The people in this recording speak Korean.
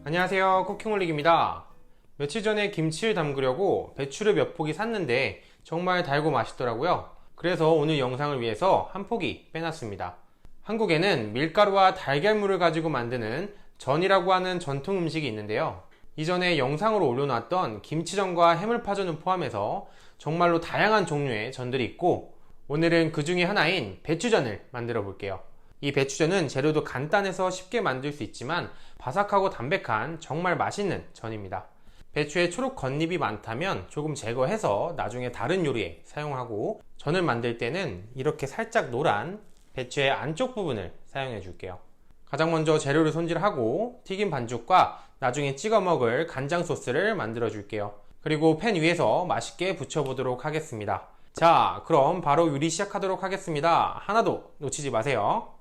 안녕하세요, 쿠킹올릭입니다. 며칠 전에 김치를 담그려고 배추를 몇 포기 샀는데 정말 달고 맛있더라고요. 그래서 오늘 영상을 위해서 한 포기 빼놨습니다. 한국에는 밀가루와 달걀물을 가지고 만드는 전이라고 하는 전통 음식이 있는데요. 이전에 영상으로 올려놨던 김치전과 해물파전을 포함해서 정말로 다양한 종류의 전들이 있고, 오늘은 그 중에 하나인 배추전을 만들어 볼게요. 이 배추전은 재료도 간단해서 쉽게 만들 수 있지만 바삭하고 담백한 정말 맛있는 전입니다. 배추에 초록 겉잎이 많다면 조금 제거해서 나중에 다른 요리에 사용하고, 전을 만들 때는 이렇게 살짝 노란 배추의 안쪽 부분을 사용해 줄게요. 가장 먼저 재료를 손질하고 튀김 반죽과 나중에 찍어 먹을 간장 소스를 만들어 줄게요. 그리고 팬 위에서 맛있게 부쳐보도록 하겠습니다. 자, 그럼 바로 요리 시작하도록 하겠습니다. 하나도 놓치지 마세요.